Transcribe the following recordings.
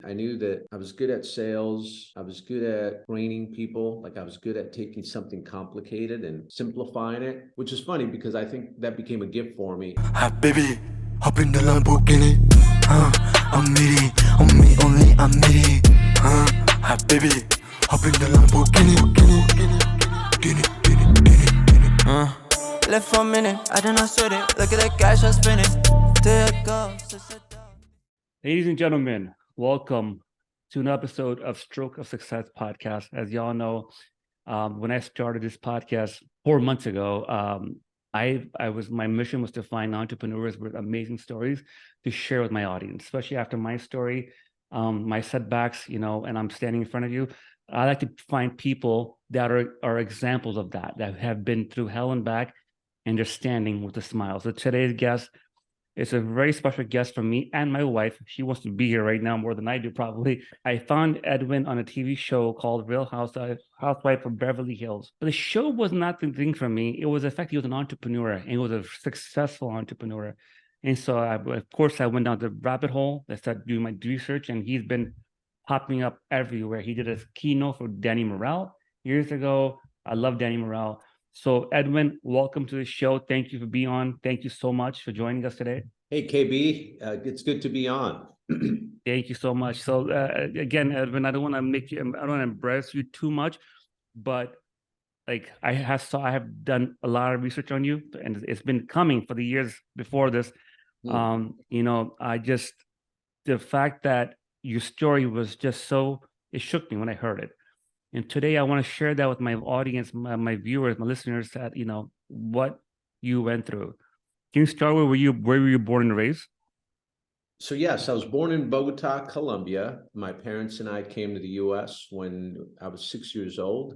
I knew that I was good at sales. I was good at training people. Like I was good at taking something complicated and simplifying it, which is funny because I think that became a gift for me. Hi, baby, hop in the Lamborghini. I'm meaty, on me only, I'm meaty. Hi, baby, hop in the Lamborghini. Left for a minute, I did not sweat it. Look at the cash I'm spending. There it goes. Ladies and gentlemen, welcome to an episode of Stroke of Success podcast. As y'all know, when I started this podcast 4 months ago, my mission was to find entrepreneurs with amazing stories to share with my audience, especially after my story, my setbacks, and I'm standing in front of you. I like to find people that are examples of that have been through hell and back, and they're standing with a smile. So today's guest is a very special guest for me and my wife. She wants to be here right now more than I do, probably. I found Edwin on a TV show called Real Housewives of Beverly-Hills. But the show was not the thing for me. It was the fact he was an entrepreneur, and he was a successful entrepreneur. And so, of course, I went down the rabbit hole. I started doing my research, and he's been popping up everywhere. He did a keynote for Danny Morel years ago. I love Danny Morel. So, Edwin, welcome to the show. Thank you for being on. Thank you so much for joining us today. Hey, KB, it's good to be on. Thank you so much. So, again, Edwin, I don't want to embarrass you too much, but like I have done a lot of research on you, and it's been coming for the years before this. The fact that your story was just it shook me when I heard it. And today I want to share that with my audience, my viewers, my listeners, that, what you went through. Can you start with where were you born and raised? So yes, I was born in Bogota, Colombia. My parents and I came to the U.S. when I was 6 years old.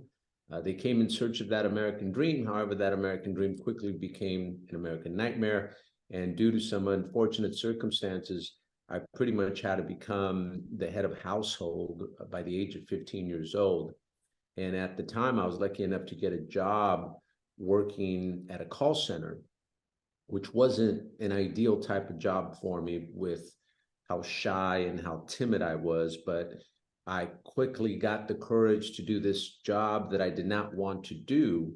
They came in search of that American dream. However, that American dream quickly became an American nightmare. And due to some unfortunate circumstances, I pretty much had to become the head of household by the age of 15 years old. And at the time, I was lucky enough to get a job working at a call center, which wasn't an ideal type of job for me with how shy and how timid I was. But I quickly got the courage to do this job that I did not want to do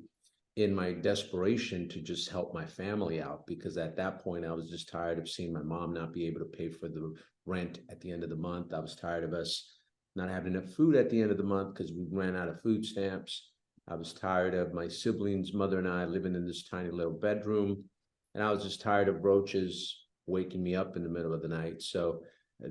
in my desperation to just help my family out, because at that point, I was just tired of seeing my mom not be able to pay for the rent at the end of the month. I was tired of us not having enough food at the end of the month because we ran out of food stamps. I was tired of my siblings, mother and I, living in this tiny little bedroom. And I was just tired of roaches waking me up in the middle of the night. So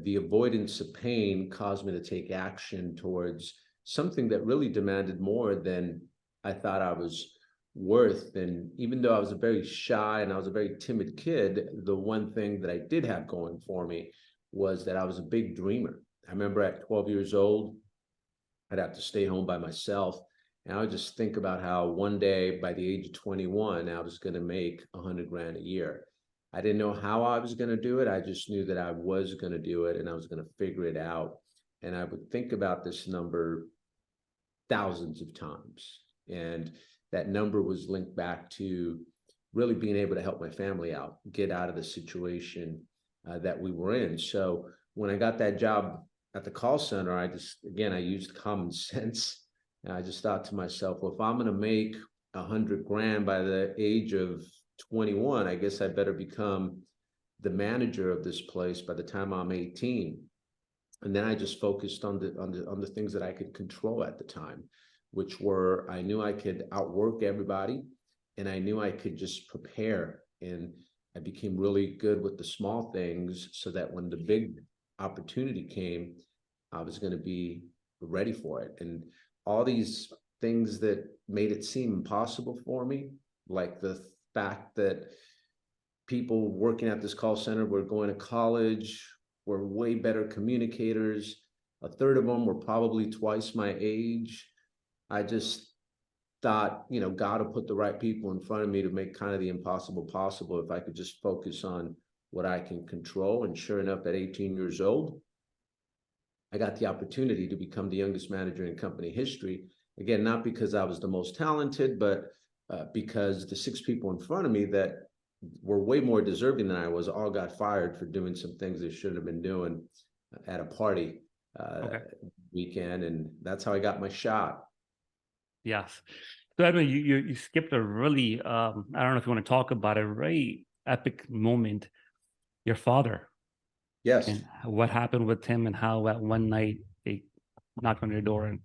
the avoidance of pain caused me to take action towards something that really demanded more than I thought I was worth. And even though I was a very shy and I was a very timid kid, the one thing that I did have going for me was that I was a big dreamer. I remember at 12 years old, I'd have to stay home by myself. And I would just think about how one day by the age of 21, I was going to make $100,000 a year. I didn't know how I was going to do it. I just knew that I was going to do it and I was going to figure it out. And I would think about this number thousands of times. And that number was linked back to really being able to help my family out, get out of the situation that we were in. So when I got that job at the call center, I used common sense. And I just thought to myself, well, if I'm going to make $100,000 by the age of 21, I guess I better become the manager of this place by the time I'm 18. And then I just focused on the things that I could control at the time, which were, I knew I could outwork everybody, and I knew I could just prepare. And I became really good with the small things so that when the big opportunity came, I was going to be ready for it. And all these things that made it seem impossible for me, like the fact that people working at this call center were going to college, were way better communicators. A third of them were probably twice my age. I just thought, God will put the right people in front of me to make kind of the impossible possible if I could just focus on what I can control. And sure enough, at 18 years old, I got the opportunity to become the youngest manager in company history. Again, not because I was the most talented, but because the 6 people in front of me that were way more deserving than I was all got fired for doing some things they shouldn't have been doing at a party Okay. weekend, and that's how I got my shot. Yes. So Edwin, you skipped a really I don't know if you want to talk about a very epic moment. Your father Yes. and what happened with him and how at one night they knocked on your door and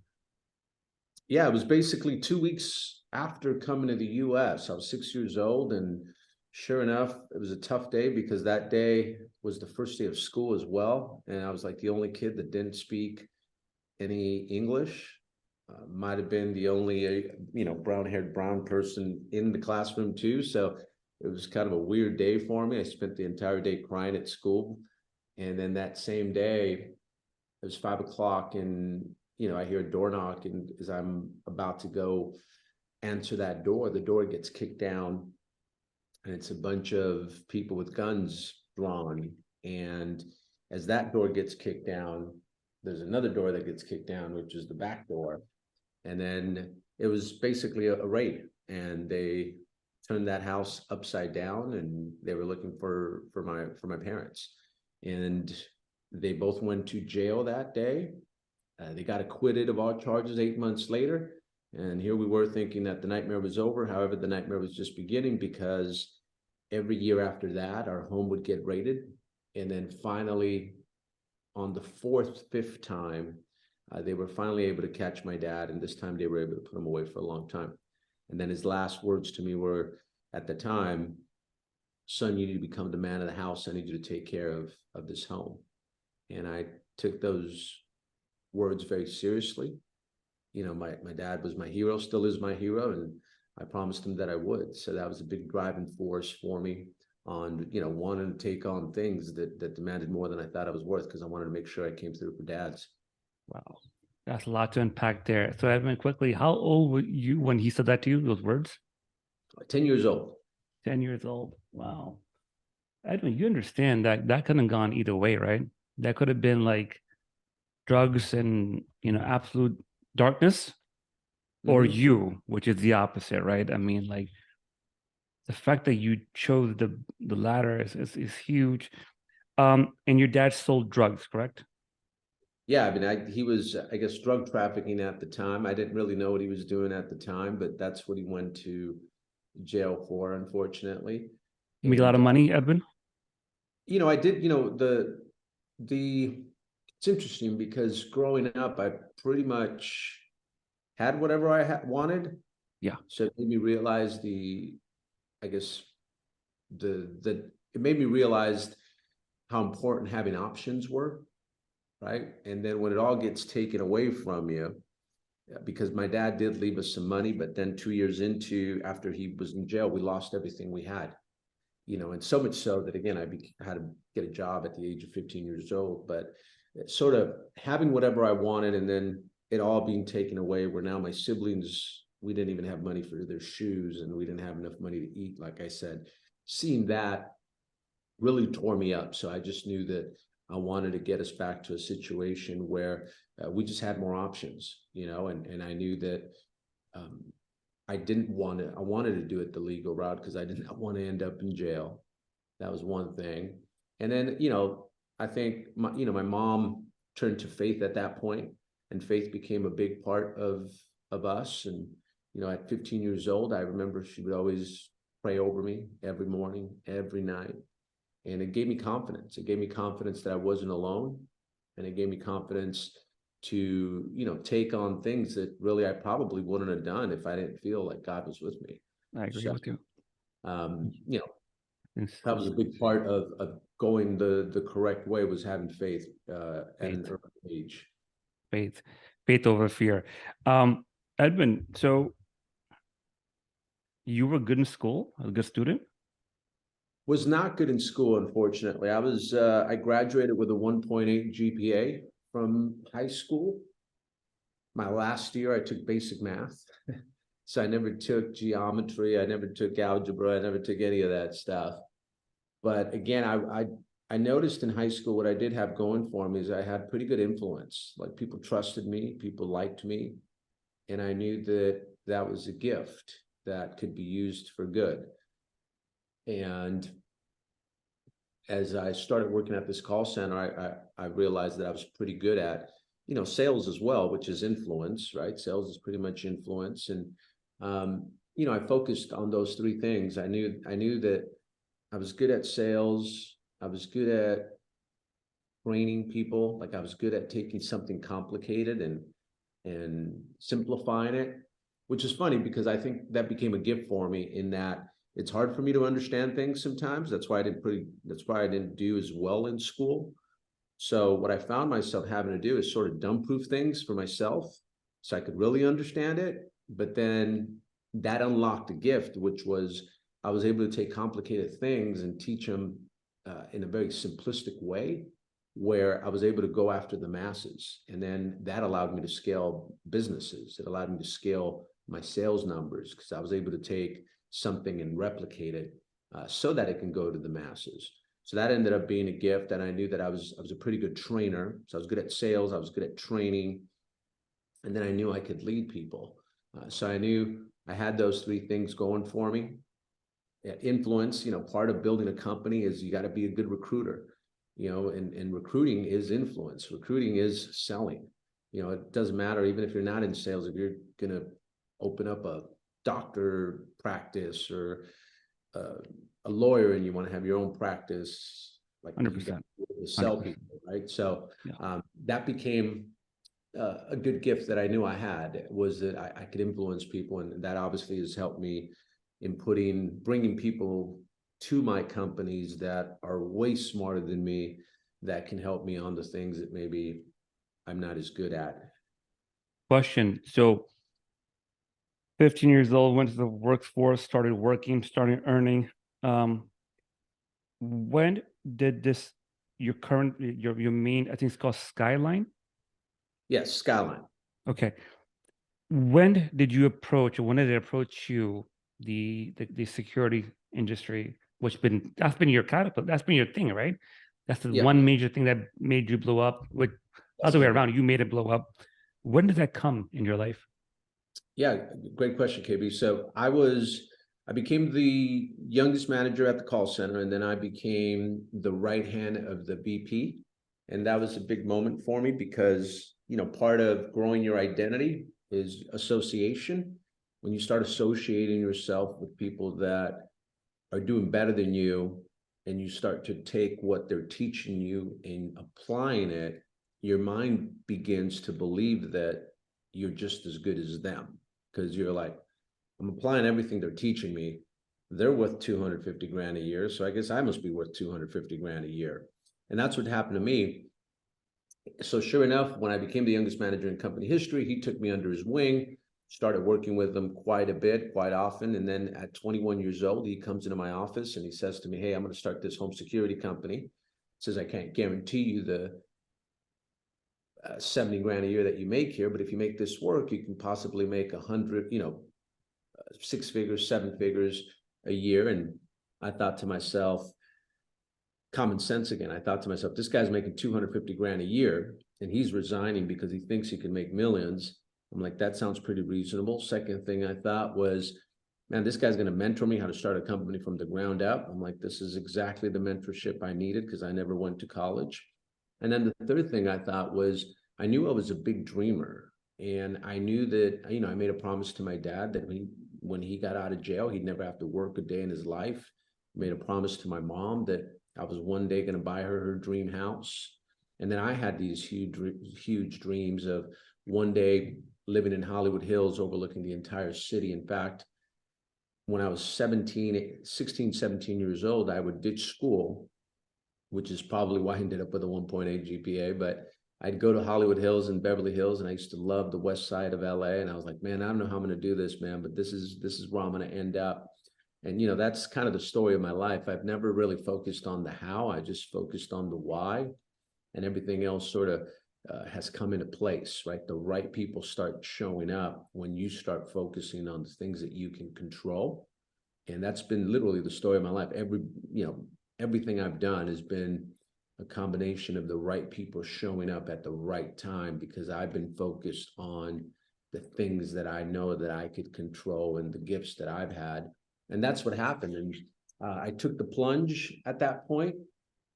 Yeah, it was basically 2 weeks after coming to the US. I was 6 years old, and sure enough, it was a tough day because that day was the first day of school as well. And I was like the only kid that didn't speak any English. Might have been the only, brown-haired brown person in the classroom too. So it was kind of a weird day for me. I spent the entire day crying at school. And then that same day, it was 5 o'clock, and I hear a door knock, and as I'm about to go answer that door, the door gets kicked down, and it's a bunch of people with guns drawn. And as that door gets kicked down, there's another door that gets kicked down, which is the back door. And then it was basically a raid, and they turned that house upside down, and they were looking for my parents, and they both went to jail that day. They got acquitted of all charges 8 months later. And here we were thinking that the nightmare was over. However, the nightmare was just beginning, because every year after that, our home would get raided. And then finally, on the fifth time, they were finally able to catch my dad. And this time they were able to put him away for a long time. And then his last words to me were, at the time, "Son, you need to become the man of the house. I need you to take care of this home." And I took those words very seriously. My dad was my hero, still is my hero, and I promised him that I would. So that was a big driving force for me on, wanting to take on things that demanded more than I thought I was worth, because I wanted to make sure I came through for dads. wow, that's a lot to unpack there. So Edwin, quickly, how old were you when he said that to you, those words? 10 years old. 10 years old. Wow. Edwin, you understand that that could have gone either way, right? That could have been like drugs and, absolute darkness, or Mhm. you, which is the opposite, right? I mean, like the fact that you chose the latter is huge. And your dad sold drugs, correct? Yeah, I mean, he was, I guess, drug trafficking at the time. I didn't really know what he was doing at the time, but that's what he went to jail for, unfortunately. You make a lot And of money, Edwin? I did, the it's interesting because growing up, I pretty much had whatever I wanted. Yeah. So it made me realize I guess it made me realize how important having options were, right? And then when it all gets taken away from you, because my dad did leave us some money, but then 2 years after he was in jail, we lost everything we had. And so much so that, again, I had to get a job at the age of 15 years old, but sort of having whatever I wanted, and then it all being taken away, where now my siblings, we didn't even have money for their shoes, and we didn't have enough money to eat. Like I said, seeing that really tore me up. So I just knew that I wanted to get us back to a situation where we just had more options, and I knew that I wanted to do it the legal route, because I did not want to end up in jail. That was one thing. And then, I think my mom turned to faith at that point, and faith became a big part of us. And, at 15 years old, I remember she would always pray over me every morning, every night. And it gave me confidence. It gave me confidence that I wasn't alone. And it gave me confidence to, take on things that really I probably wouldn't have done if I didn't feel like God was with me. I agree So, with you. that was a big part of going the correct way, was having faith at an Faith. early age. Faith over fear. Edwin, so you were good in school, a good student? Was not good in school, unfortunately. I graduated with a 1.8 GPA from high school. My last year, I took basic math. So I never took geometry. I never took algebra. I never took any of that stuff. But again, I noticed in high school, what I did have going for me is I had pretty good influence. Like, people trusted me, people liked me. And I knew that that was a gift that could be used for good. And as I started working at this call center, I realized that I was pretty good at sales as well, which is influence, right? Sales is pretty much influence. And, I focused on those three things. I knew that I was good at sales. I was good at training people. Like I was good at taking something complicated and simplifying it, which is funny because I think that became a gift for me in that it's hard for me to understand things sometimes. That's why I didn't do as well in school. So what I found myself having to do is sort of dumb-proof things for myself so I could really understand it. But then that unlocked a gift, which was I was able to take complicated things and teach them in a very simplistic way, where I was able to go after the masses. And then that allowed me to scale businesses. It allowed me to scale my sales numbers because I was able to take something and replicate it so that it can go to the masses. So that ended up being a gift. And I knew that I was a pretty good trainer. So I was good at sales. I was good at training. And then I knew I could lead people. So I knew I had those three things going for me. Influence, part of building a company is you got to be a good recruiter, and recruiting is influence. Recruiting is selling. It doesn't matter, even if you're not in sales, if you're going to open up a doctor practice or a lawyer and you want to have your own practice, like 100%. To sell 100%. people, right? So Yeah. that became a good gift that I knew I had, was that I could influence people. And that obviously has helped me in bringing people to my companies that are way smarter than me, that can help me on the things that maybe I'm not as good at. Question. So 15 years old, went to the workforce, started working, started earning. When did this, your main, I think it's called Skyline? Yes, Skyline. Okay. When did you approach, or when did it approach you, the security industry, that's been your catapult, that's been your thing, right? That's the Yeah. one major thing that made you blow up. With other way around, you made it blow up. When did that come in your life? Yeah, great question, KB. So I became the youngest manager at the call center, and then I became the right hand of the VP. And that was a big moment for me because, part of growing your identity is association. When you start associating yourself with people that are doing better than you, and you start to take what they're teaching you and applying it, your mind begins to believe that you're just as good as them. Because you're like, I'm applying everything they're teaching me. They're worth 250 grand a year. So I guess I must be worth 250 grand a year. And that's what happened to me. So sure enough, when I became the youngest manager in company history, he took me under his wing, started working with them quite a bit, quite often. And then at 21 years old, he comes into my office and he says to me, hey, I'm going to start this home security company. Says, I can't guarantee you the 70 grand a year that you make here, but if you make this work, you can possibly make 100, 6 figures, 7 figures a year. And I thought to myself, common sense again, I thought to myself, this guy's making 250 grand a year and he's resigning because he thinks he can make millions. I'm like, that sounds pretty reasonable. Second thing I thought was, man, this guy's going to mentor me how to start a company from the ground up. I'm like, this is exactly the mentorship I needed because I never went to college. And then the third thing I thought was, I knew I was a big dreamer. And I knew that, I made a promise to my dad that when he got out of jail, he'd never have to work a day in his life. I made a promise to my mom that I was one day going to buy her dream house. And then I had these huge dreams of one day living in Hollywood Hills overlooking the entire city. In fact, when I was 16, 17 years old, I would ditch school, which is probably why I ended up with a 1.8 GPA, but I'd go to Hollywood Hills and Beverly-Hills, and I used to love the west side of LA. And I was like, man, I don't know how I'm going to do this, man, but this is where I'm going to end up. And, that's kind of the story of my life. I've never really focused on the how. I just focused on the why, and everything else sort of has come into place, right? The right people start showing up when you start focusing on the things that you can control. And that's been literally the story of my life. Everything I've done has been a combination of the right people showing up at the right time, because I've been focused on the things that I know that I could control and the gifts that I've had. And that's what happened. And I took the plunge at that point.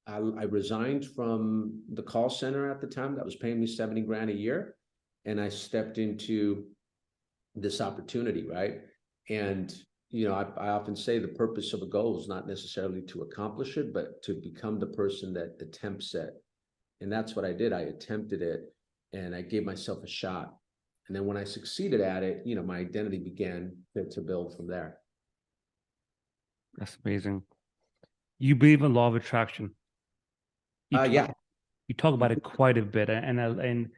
I resigned from the call center at the time that was paying me 70 grand a year. And I stepped into this opportunity, right? And, I often say the purpose of a goal is not necessarily to accomplish it, but to become the person that attempts it. And that's what I did. I attempted it and I gave myself a shot. And then when I succeeded at it, my identity began to build from there. That's amazing. You believe in law of attraction. Yeah. You talk about it quite a bit, and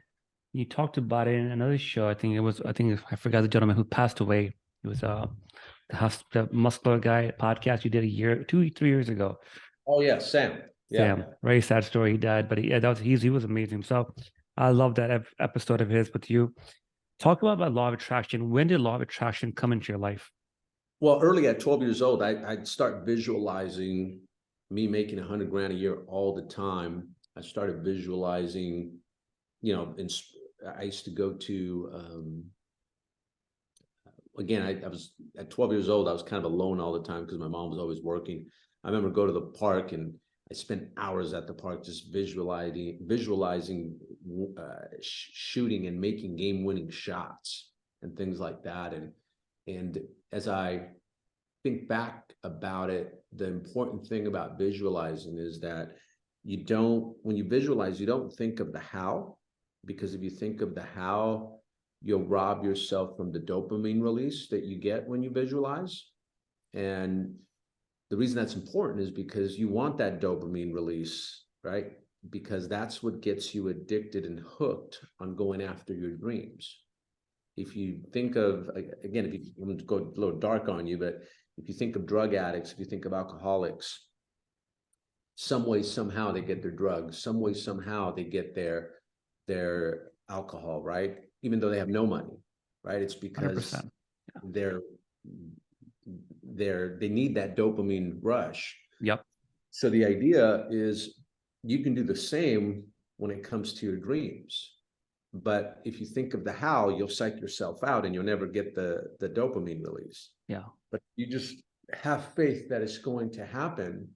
you talked about it in another show. I forgot the gentleman who passed away. It was the muscular guy podcast you did 2-3 years ago. Oh yeah, Sam. Yeah. Sam, very sad story. He died, but he was amazing. So I love that episode of his with you. Talk about law of attraction. When did law of attraction come into your life? Well, early at 12 years old, I'd start visualizing me making 100 grand a year all the time. I started visualizing, I used to go to, again, I was at 12 years old, I was kind of alone all the time because my mom was always working. I remember go to the park and I spent hours at the park just visualizing shooting and making game-winning shots and things like that. And as I think back about it, the important thing about visualizing is that when you visualize, you don't think of the how, because if you think of the how, you'll rob yourself from the dopamine release that you get when you visualize. And the reason that's important is because you want that dopamine release, right? Because that's what gets you addicted and hooked on going after your dreams. If you think of, again, I'm going to go a little dark on you, but if you think of drug addicts, if you think of alcoholics, some way, somehow they get their drugs, some way, somehow they get their alcohol, right? Even though they have no money, right? It's because 100%. they need that dopamine rush. Yep. So the idea is you can do the same when it comes to your dreams. But if you think of the how, you'll psych yourself out and you'll never get the dopamine release. Yeah. But you just have faith that it's going to happen.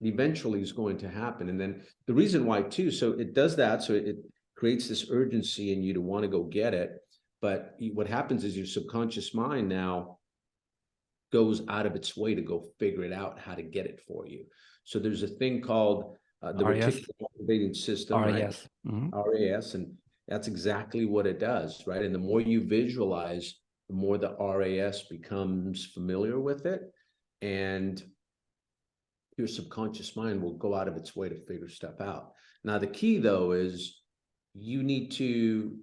Eventually it's going to happen. And then the reason why too, so it does that, so it creates this urgency in you to want to go get it. But what happens is your subconscious mind now goes out of its way to go figure it out how to get it for you. So there's a thing called the reticular activating system, RAS. right? Mm-hmm. RAS, and that's exactly what it does, right? And the more you visualize, the more the RAS becomes familiar with it, and your subconscious mind will go out of its way to figure stuff out. Now, the key though is you need to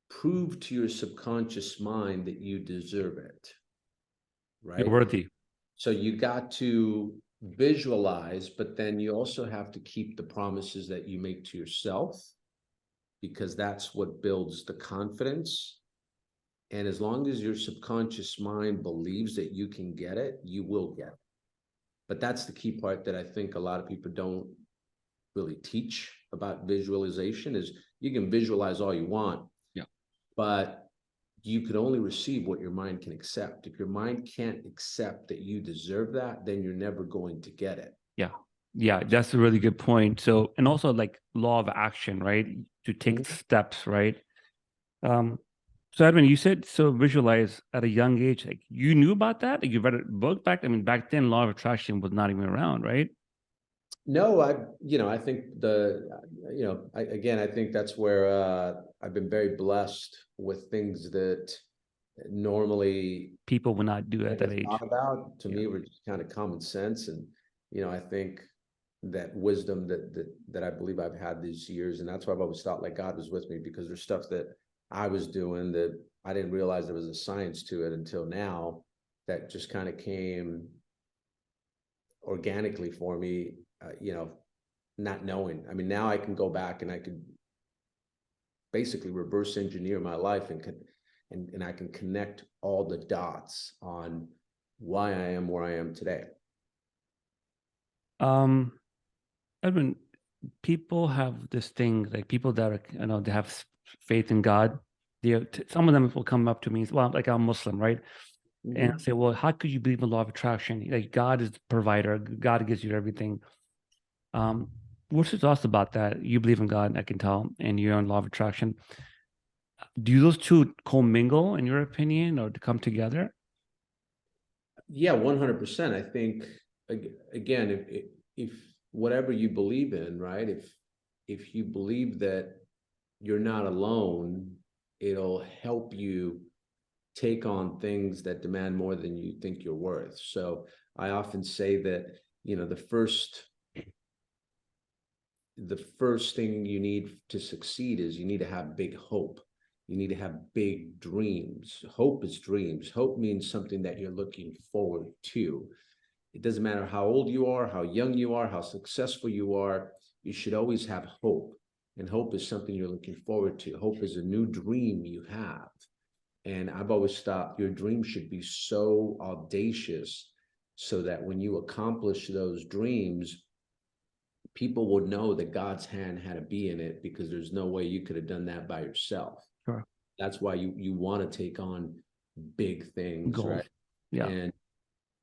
prove to your subconscious mind that you deserve it, right? You're worthy. So you got to visualize, but then you also have to keep the promises that you make to yourself, because that's what builds the confidence. And as long as your subconscious mind believes that you can get it, you will get it. But that's the key part that I think a lot of people don't really teach about visualization, is you can visualize all you want, but you could only receive what your mind can accept. If your mind can't accept that you deserve that, then you're never going to get it. Yeah, that's a really good point. So, and also like law of action, right? To take steps, right? So Edwin, you said so visualize at a young age. Like you knew about that? Like you read a book back? I mean, back then, law of attraction was not even around, right? No, I think I think that's where I've been very blessed with things that normally people would not do at that age. About to me were just kind of common sense, and I think that wisdom that I believe I've had these years, and that's why I've always thought like God was with me, because there's stuff that I was doing that I didn't realize there was a science to it until now, that just kind of came organically for me. Not knowing. I mean, now I can go back and I could basically reverse engineer my life and I can connect all the dots on why I am where I am today. Edwin, people have this thing, like people that are, they have faith in God. Some of them will come up to me, well, like I'm Muslim, right? And I say, well, how could you believe in the law of attraction? Like God is the provider. God gives you everything. What's your thoughts about that? You believe in God, I can tell, and your own law of attraction. Do those two commingle, in your opinion, or to come together? Yeah, 100%. I think again, if whatever you believe in, right? If you believe that you're not alone, it'll help you take on things that demand more than you think you're worth. So I often say that, the first thing you need to succeed is you need to have big hope. You need to have big dreams. Hope is dreams. Hope means something that you're looking forward to. It doesn't matter how old you are, how young you are, how successful you are, you should always have hope. And hope is something you're looking forward to. Hope is a new dream you have. And I've always thought your dream should be so audacious so that when you accomplish those dreams, people would know that God's hand had to be in it, because there's no way you could have done that by yourself. Sure. That's why you want to take on big things, Goals. right? Yeah. And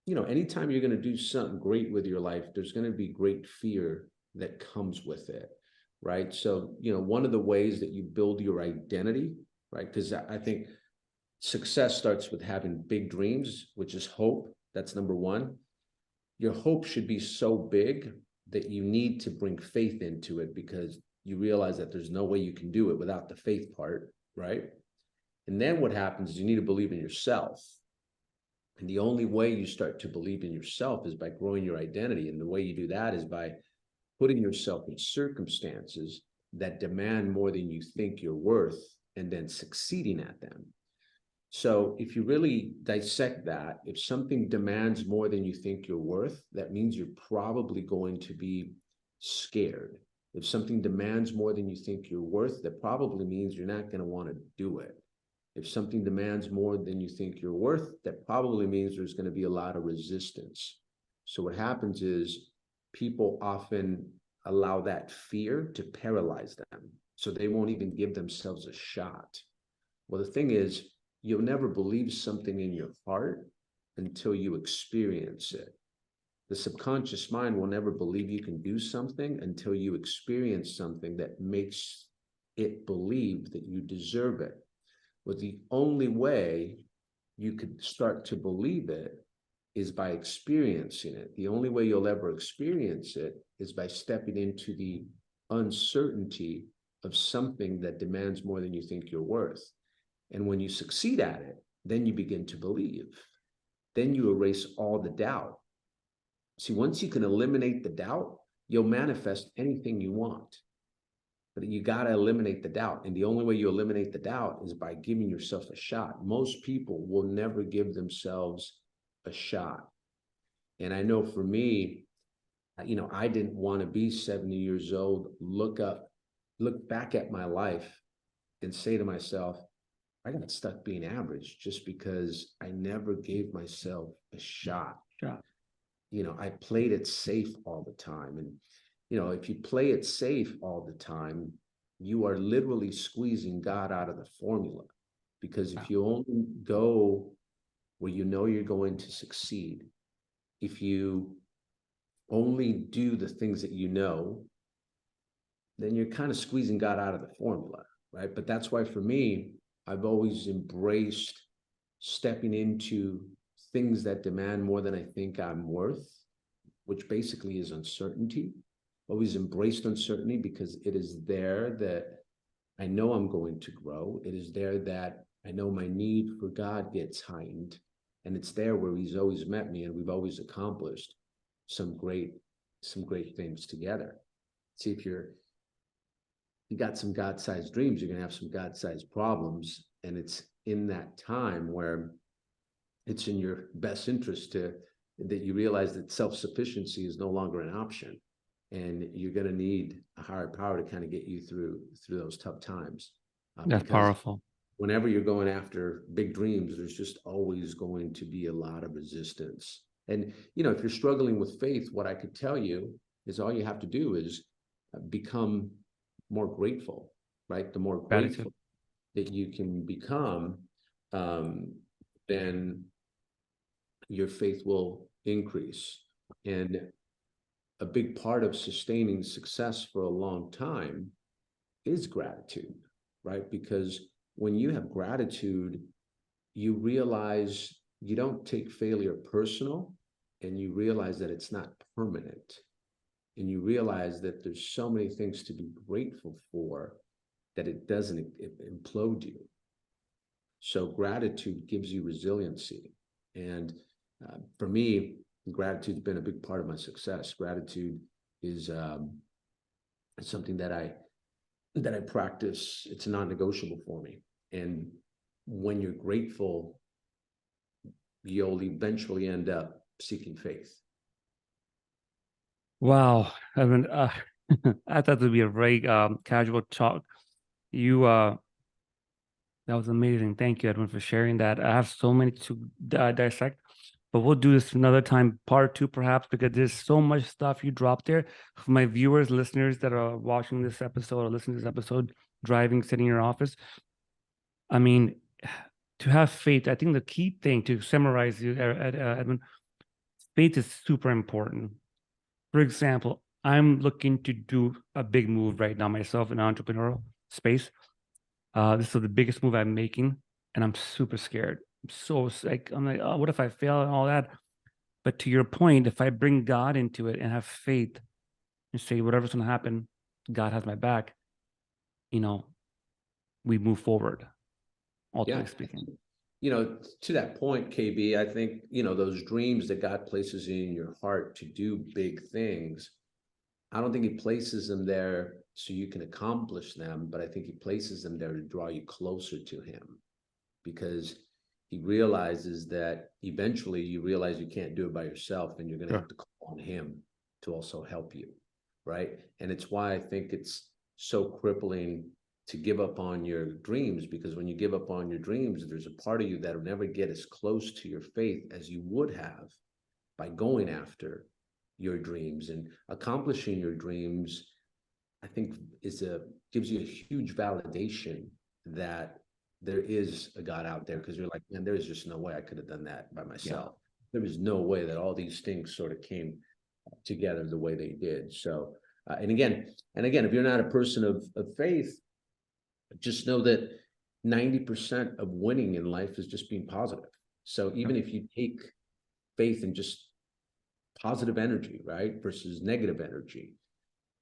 anytime you're going to do something great with your life, there's going to be great fear that comes with it, right? So, one of the ways that you build your identity, right? Because I think success starts with having big dreams, which is hope. That's number one. Your hope should be so big that you need to bring faith into it, because you realize that there's no way you can do it without the faith part, right? And then what happens is you need to believe in yourself. And the only way you start to believe in yourself is by growing your identity. And the way you do that is by putting yourself in circumstances that demand more than you think you're worth, and then succeeding at them. So if you really dissect that, if something demands more than you think you're worth, that means you're probably going to be scared. If something demands more than you think you're worth, that probably means you're not going to want to do it. If something demands more than you think you're worth, that probably means there's going to be a lot of resistance. So what happens is people often allow that fear to paralyze them, so they won't even give themselves a shot. Well, the thing is, you'll never believe something in your heart until you experience it. The subconscious mind will never believe you can do something until you experience something that makes it believe that you deserve it. But the only way you could start to believe it is by experiencing it. The only way you'll ever experience it is by stepping into the uncertainty of something that demands more than you think you're worth. And when you succeed at it, then you begin to believe. Then you erase all the doubt. See, once you can eliminate the doubt, you'll manifest anything you want. But you got to eliminate the doubt. And the only way you eliminate the doubt is by giving yourself a shot. Most people will never give themselves a shot. And I know for me, I didn't want to be 70 years old, look back at my life and say to myself, I got stuck being average just because I never gave myself a shot. Sure. I played it safe all the time. And, if you play it safe all the time, you are literally squeezing God out of the formula. Because if you only go where you know you're going to succeed, if you only do the things that you know, then you're kind of squeezing God out of the formula, right? But that's why for me, I've always embraced stepping into things that demand more than I think I'm worth, which basically is uncertainty. Always embraced uncertainty because it is there that I know I'm going to grow. It is there that I know my need for God gets heightened. And it's there where he's always met me, and we've always accomplished some great things together. See, if you got some God-sized dreams, you're going to have some God-sized problems. And it's in that time where it's in your best interest that you realize that self-sufficiency is no longer an option. And you're going to need a higher power to kind of get you through those tough times. That's powerful. Whenever you're going after big dreams, there's just always going to be a lot of resistance. And, if you're struggling with faith, what I could tell you is all you have to do is become more grateful, right? The more grateful that you can become, then your faith will increase. And a big part of sustaining success for a long time is gratitude, right? Because when you have gratitude, you realize you don't take failure personal, and you realize that it's not permanent. And you realize that there's so many things to be grateful for that it doesn't implode you. So gratitude gives you resiliency. And for me, gratitude's been a big part of my success. Gratitude is something that I practice. It's non-negotiable for me. And when you're grateful, you'll eventually end up seeking faith. Wow. I mean, I thought it would be a very casual talk. That was amazing. Thank you, Edwin, for sharing that. I have so many to dissect, but we'll do this another time, part 2 perhaps, because there's so much stuff you dropped there. For my viewers, listeners that are watching this episode or listening to this episode, driving, sitting in your office, I mean, to have faith, I think the key thing to summarize you, Edwin, faith is super important. For example, I'm looking to do a big move right now myself in entrepreneurial space. This is the biggest move I'm making, and I'm super scared. I'm like, oh, what if I fail and all that? But to your point, if I bring God into it and have faith and say, whatever's going to happen, God has my back, we move forward, ultimately speaking. To that point, KB, I think, those dreams that God places in your heart to do big things, I don't think he places them there so you can accomplish them, but I think he places them there to draw you closer to him, because he realizes that eventually you realize you can't do it by yourself, and you're going to have to call on him to also help you, right? And it's why I think it's so crippling to give up on your dreams, because when you give up on your dreams, there's a part of you that will never get as close to your faith as you would have by going after your dreams. And accomplishing your dreams, I think, gives you a huge validation that there is a God out there, because you're like, man, there's just no way I could have done that by myself. There was no way that all these things sort of came together the way they did. So, and again, if you're not a person of faith, just know that 90% of winning in life is just being positive. So even if you take faith and just positive energy, right, versus negative energy,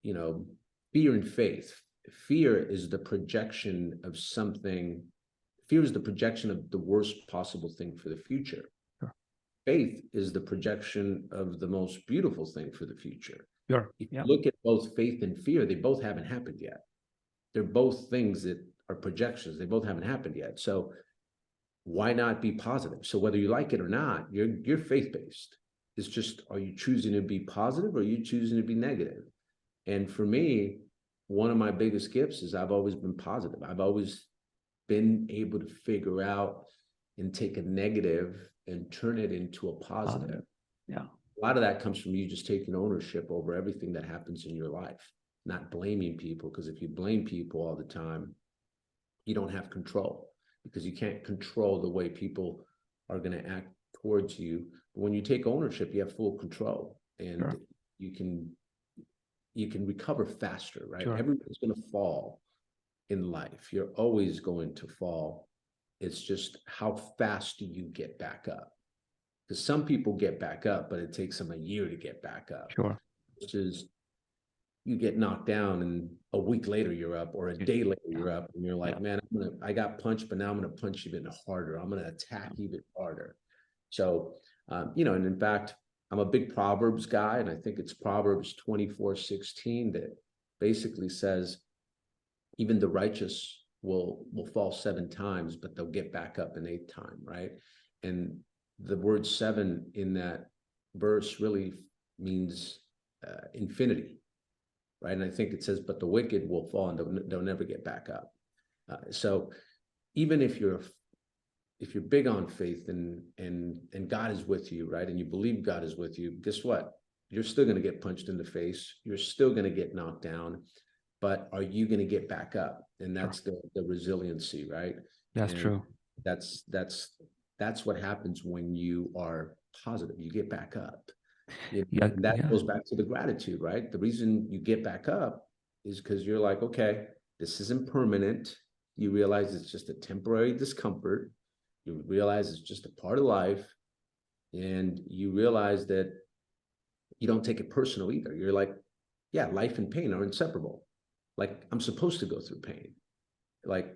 fear and faith. Fear is the projection of something. Fear is the projection of the worst possible thing for the future. Faith is the projection of the most beautiful thing for the future. If you look at both faith and fear, they both haven't happened yet. They're both things that are projections. They both haven't happened yet. So why not be positive? So whether you like it or not, you're faith-based. It's just, are you choosing to be positive, or are you choosing to be negative? And for me, one of my biggest gifts is I've always been positive. I've always been able to figure out and take a negative and turn it into a positive. Yeah. A lot of that comes from you just taking ownership over everything that happens in your life, not blaming people, because if you blame people all the time, you don't have control, because you can't control the way people are going to act towards you. But when you take ownership, you have full control, and you can recover faster, right? Everyone's going to fall in life. You're always going to fall. It's just how fast do you get back up? Because some people get back up, but it takes them a year to get back up. Which is, you get knocked down and a week later you're up, or a day later you're up, and you're like, man, I got punched, but now I'm going to punch even harder. I'm going to attack even harder. So, and in fact, I'm a big Proverbs guy, and I think it's Proverbs 24:16 that basically says, even the righteous will fall 7 times, but they'll get back up an 8th time, right? And the word 7 in that verse really means infinity, right? And I think it says, but the wicked will fall and they'll never get back up. So even if you're big on faith and God is with you, right, and you believe God is with you, guess what? You're still going to get punched in the face. You're still going to get knocked down, but are you going to get back up? And that's the resiliency, right? That's true. That's what happens when you are positive. You get back up. Yeah, And that yeah, goes back to the gratitude, right? The reason you get back up is because you're like, okay, this isn't permanent. You realize it's just a temporary discomfort. You realize it's just a part of life. And you realize that you don't take it personal either. You're like, yeah, life and pain are inseparable. Like, I'm supposed to go through pain. Like,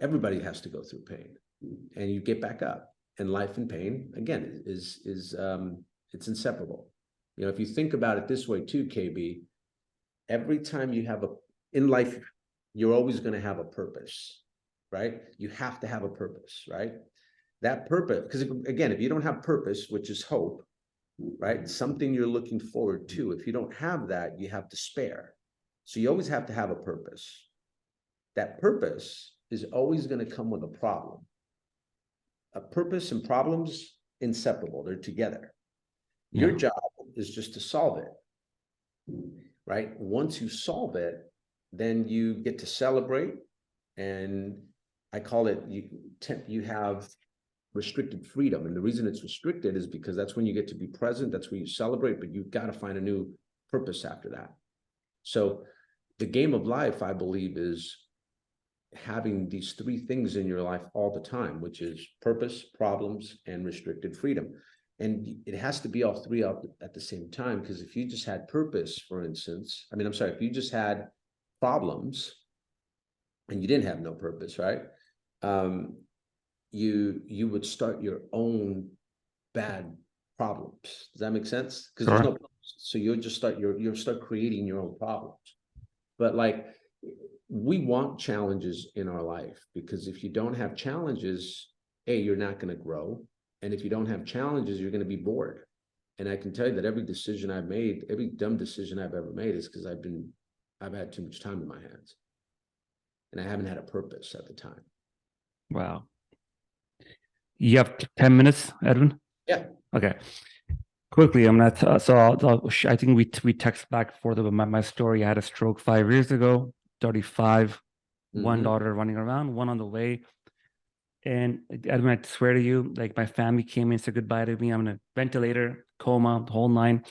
everybody has to go through pain, and you get back up. And life and pain, again, is it's inseparable. You know, if you think about it this way too, KB, every time you have in life, you're always going to have a purpose, right? You have to have a purpose, right? That purpose, because again, if you don't have purpose, which is hope, right? Something you're looking forward to. If you don't have that, you have despair. So you always have to have a purpose. That purpose is always going to come with a problem. A purpose and problems, inseparable, they're together. Your yeah. job is just to solve it, right? Once you solve it, then you get to celebrate. And I call it, you have restricted freedom. And the reason it's restricted is because that's when you get to be present, that's when you celebrate, but you've got to find a new purpose after that. So the game of life, I believe, is having these three things in your life all the time, which is purpose, problems, and restricted freedom. And it has to be all three up at the same time, because if you just had purpose, for instance, if you just had problems and you didn't have no purpose, right? You would start your own bad problems. Does that make sense? Because there's no Sure. purpose. So you'll start creating your own problems. But like, we want challenges in our life, because if you don't have challenges, you're not going to grow. And if you don't have challenges, you're going to be bored. And I can tell you that every decision I've made, every dumb decision I've ever made, is because I've had too much time in my hands, and I haven't had a purpose at the time. Wow. You have 10 minutes, Edwin? Yeah. Okay. Quickly, I'm not. I think we text back for my story. I had a stroke 5 years ago. 35, one daughter running around, one on the way. And Edwin, I swear to you, like, my family came in, said goodbye to me. I'm in a ventilator, coma, the whole nine.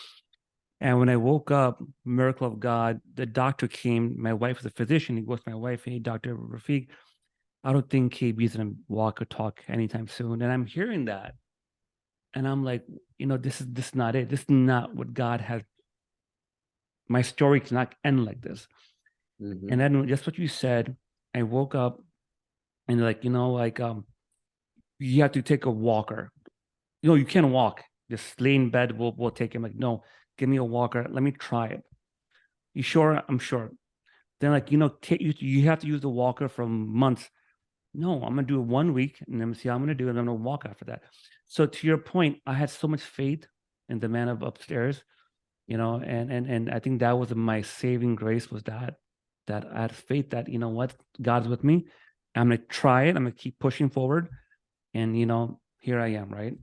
And when I woke up, miracle of God, the doctor came. My wife is a physician. He goes to my wife, "Hey, Dr. Rafiq, I don't think KB's gonna walk or talk anytime soon." And I'm hearing that, and I'm like, this is not it. This is not what God has. My story cannot end like this. And then just what you said, I woke up and you have to take a walker. You can't walk. Just lay in bed. We'll take him. Like, no, give me a walker. Let me try it. You sure? I'm sure. Then you have to use the walker from months. No, I'm gonna do it 1 week and then see how I'm gonna do it. And I'm gonna walk after that. So to your point, I had so much faith in the man of upstairs, and I think that was my saving grace, was that I had faith that, what, God's with me. I'm gonna try it. I'm gonna keep pushing forward, and here I am, right?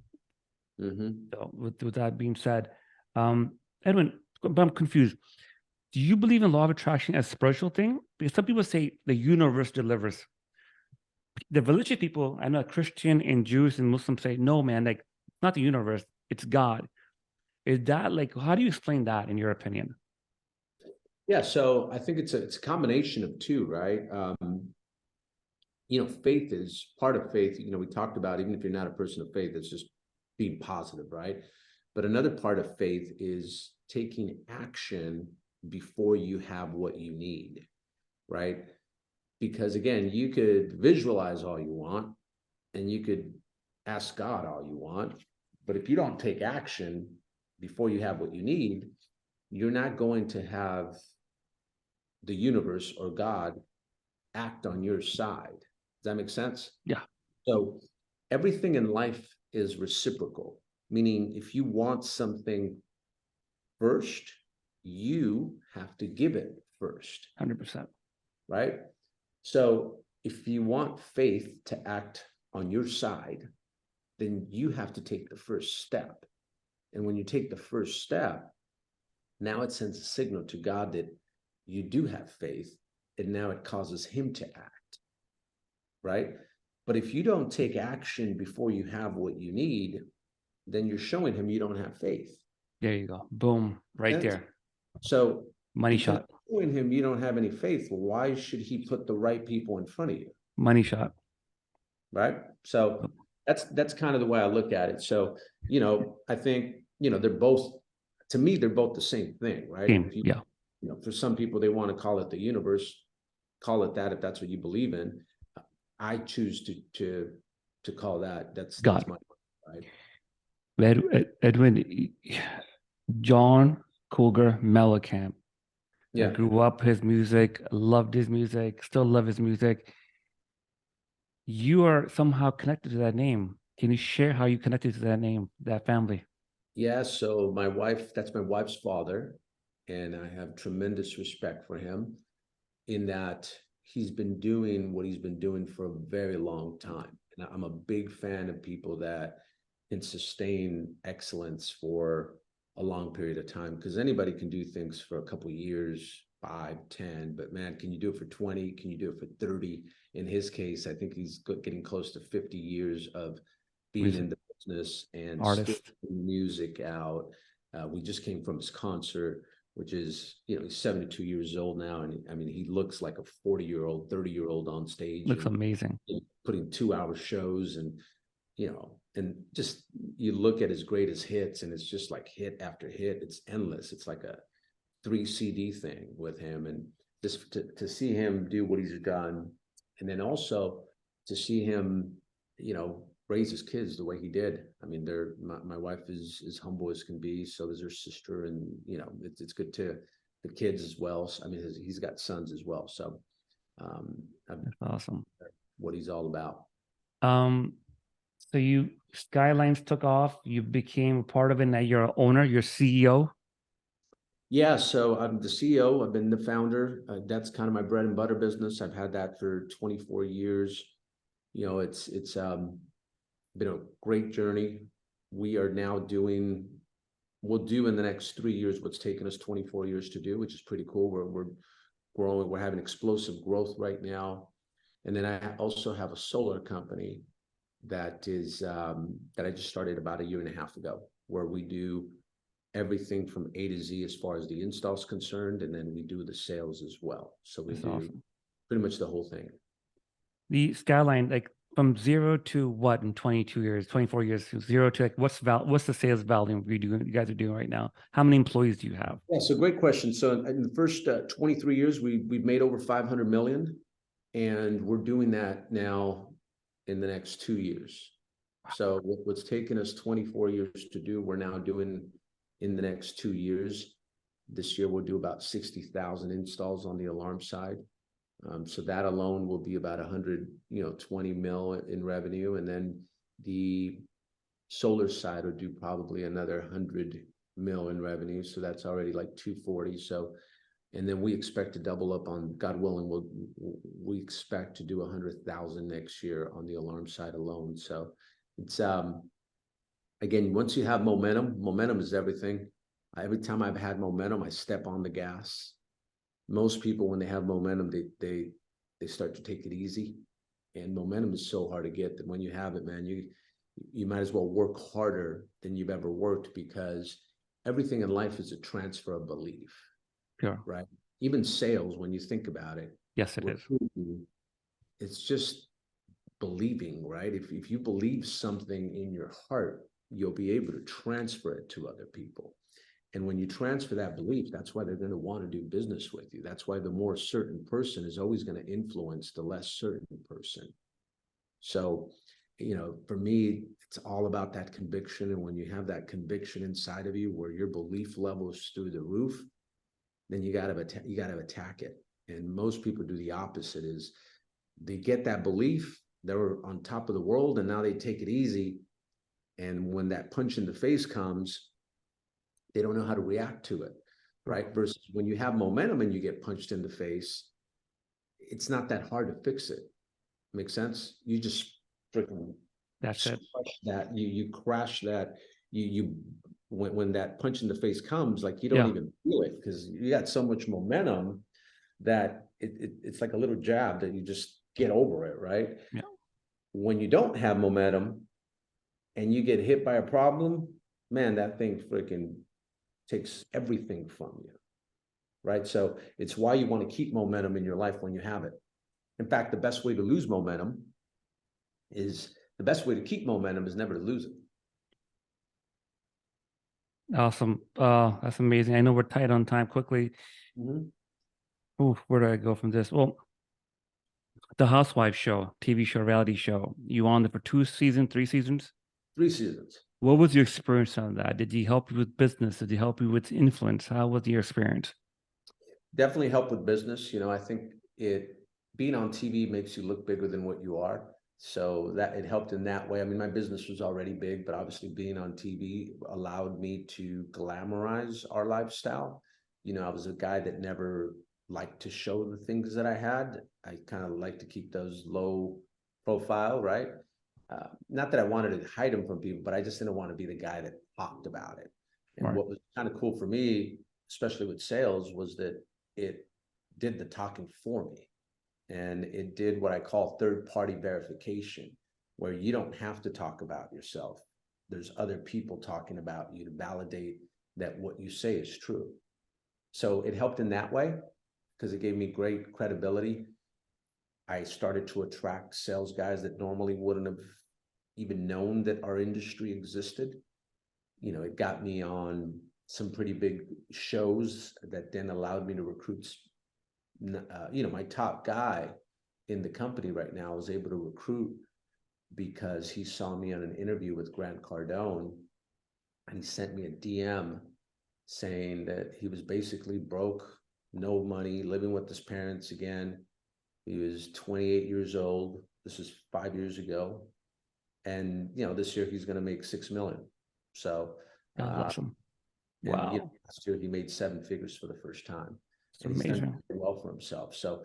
So with that being said, Edwin, but I'm confused. Do you believe in law of attraction as a spiritual thing? Because some people say the universe delivers. The religious people, I know, Christian and Jews and Muslims, say, no, man, like, it's not the universe, it's God. Is that, like, how do you explain that in your opinion? Yeah, so I think it's a combination of two, right? Faith is part of faith. We talked about, even if you're not a person of faith, it's just being positive, right? But another part of faith is taking action before you have what you need, right? Because again, you could visualize all you want, and you could ask God all you want, but if you don't take action before you have what you need, you're not going to have the universe or God act on your side. Does that make sense? Yeah. So everything in life is reciprocal, meaning if you want something first, you have to give it first. 100%. Right? So if you want faith to act on your side, then you have to take the first step. And when you take the first step, now it sends a signal to God that you do have faith, and now it causes him to act, right? But if you don't take action before you have what you need, then you're showing him you don't have faith. There you go. Boom. Right Yes. there. So Money because shot. in him, you don't have any faith. Well, why should he put the right people in front of you? Money shot. Right. So that's kind of the way I look at it. So, I think, they're both, to me, they're both the same thing, right? Game. If you, Yeah. for some people, they want to call it the universe, call it that if that's what you believe in. I choose to call that's God. my right. Edwin, John Cougar Mellencamp. I Yeah. grew up his music, loved his music, still love his music. You are somehow connected to that name. Can you share how you connected to that name, that family? Yeah. So that's my wife's father. And I have tremendous respect for him in that he's been doing what he's been doing for a very long time. And I'm a big fan of people that can sustain excellence for a long period of time, because anybody can do things for a couple of years, 5, 10, but man, can you do it for 20? Can you do it for 30? In his case, I think he's getting close to 50 years of being Music in the business and still artist. putting music out. We just came from his concert, which is, he's 72 years old now. And I mean, he looks like a 40-year-old, 30-year-old on stage. Looks and amazing. putting 2-hour shows and, and just you look at his greatest hits and it's just like hit after hit. It's endless. It's like a 3 CD thing with him. And just to see him do what he's done. And then also to see him, raise his kids the way he did. I mean, my wife is as humble as can be. So is her sister. And, it's good to the kids as well. So, I mean, he's got sons as well. So That's awesome. what he's all about. So Skylines took off, you became a part of it, now you're an owner, you're CEO. Yeah, so I'm the CEO. I've been the founder. That's kind of my bread and butter business. I've had that for 24 years. It's been a great journey. We are now we'll do in the next 3 years what's taken us 24 years to do, which is pretty cool. We're growing. We're having explosive growth right now. And then I also have a solar company that I just started about 1.5 years ago, where we do everything from A to Z as far as the install is concerned, and then we do the sales as well. So we That's do awesome. pretty much the whole thing. The Skyline, like from 0 to what in 22 years, 24 years, 0 to like what's the sales volume you guys are doing right now? How many employees do you have? Yeah, so great question. So in the first 23 years, we've made over 500 million, and we're doing that now in the next 2 years. So what's taken us 24 years to do, we're now doing in the next 2 years. This year, we'll do about 60,000 installs on the alarm side. So that alone will be about 120 mil in revenue. And then the solar side will do probably another 100 mil in revenue. So that's already like 240. So, and then we expect to double up on, God willing, we expect to do 100,000 next year on the alarm side alone. So it's, again, once you have momentum is everything. Every time I've had momentum, I step on the gas. Most people, when they have momentum, they start to take it easy, and momentum is so hard to get that when you have it, man, you might as well work harder than you've ever worked, because everything in life is a transfer of belief. Sure. Right? Even sales, when you think about it. Yes, it is. It's just believing, right? If you believe something in your heart, you'll be able to transfer it to other people. And when you transfer that belief, that's why they're going to want to do business with you. That's why the more certain person is always going to influence the less certain person. So, for me, it's all about that conviction. And when you have that conviction inside of you, where your belief level is through the roof, then you got to attack it. And most people do the opposite. Is they get that belief, they're on top of the world, and now they take it easy. And when that punch in the face comes, they don't know how to react to it, right? Versus when you have momentum and you get punched in the face, it's not that hard to fix it. Make sense? You just freaking That's it. That you crash that. When that punch in the face comes, like you don't even feel it, because you got so much momentum that it's like a little jab that you just get over it, right? Yeah. When you don't have momentum and you get hit by a problem, man, that thing freaking takes everything from you, right? So it's why you want to keep momentum in your life when you have it. In fact, the best way to lose momentum is the best way to keep momentum is never to lose it. Awesome. That's amazing. I know we're tight on time. Quickly. Ooh, where do I go from this? Well, the Housewives show, TV show, reality show. You on there for 2 seasons, 3 seasons? 3 seasons. What was your experience on that? Did he help you with business? Did he help you with influence? How was your experience? Definitely help with business. I think being on TV makes you look bigger than what you are. So that it helped in that way. I mean, my business was already big, but obviously being on TV allowed me to glamorize our lifestyle. I was a guy that never liked to show the things that I had. I kind of like to keep those low profile, right? Not that I wanted to hide them from people, but I just didn't want to be the guy that talked about it. And Right. what was kind of cool for me, especially with sales, was that it did the talking for me. And it did what I call third-party verification, where you don't have to talk about yourself. There's other people talking about you to validate that what you say is true. So it helped in that way because it gave me great credibility. I started to attract sales guys that normally wouldn't have even known that our industry existed. It got me on some pretty big shows that then allowed me to recruit. My top guy in the company right now was able to recruit because he saw me on an interview with Grant Cardone, and he sent me a DM saying that he was basically broke, no money, living with his parents again. He was 28 years old. This is 5 years ago. And, this year he's going to make $6 million. So That's awesome. and, Wow. last year he made 7 figures for the first time. It's And he's done amazing. well for himself. So,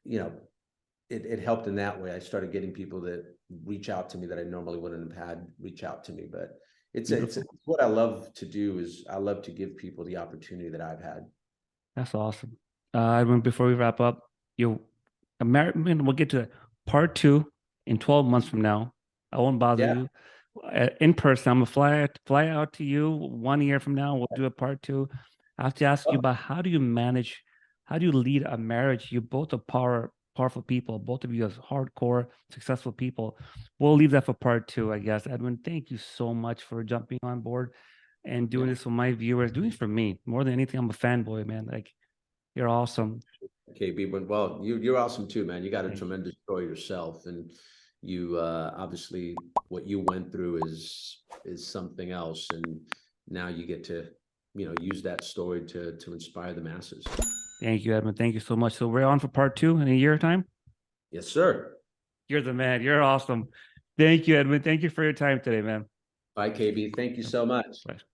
it helped in that way. I started getting people that reach out to me that I normally wouldn't have had reach out to me. But it's what I love to do is I love to give people the opportunity that I've had. That's awesome. Before we wrap up, we'll get to part 2 in 12 months from now. I won't bother you. In person, I'm gonna fly out to you 1 year from now. We'll do a part 2. I have to ask you about how do you lead a marriage? You both are powerful people. Both of you are hardcore, successful people. We'll leave that for part 2, I guess. Edwin, thank you so much for jumping on board and doing this for my viewers, doing it for me. More than anything, I'm a fanboy, man. Like, you're awesome. KB, well, you're awesome too, man. You got a tremendous story yourself, and you obviously what you went through is something else, and now you get to use that story to inspire the masses. Thank you, Edwin. Thank you so much. So we're on for part 2 in a year time. Yes, sir. You're the man. You're awesome. Thank you, Edwin. Thank you for your time today, man. Bye, KB. Thank you so much. Bye.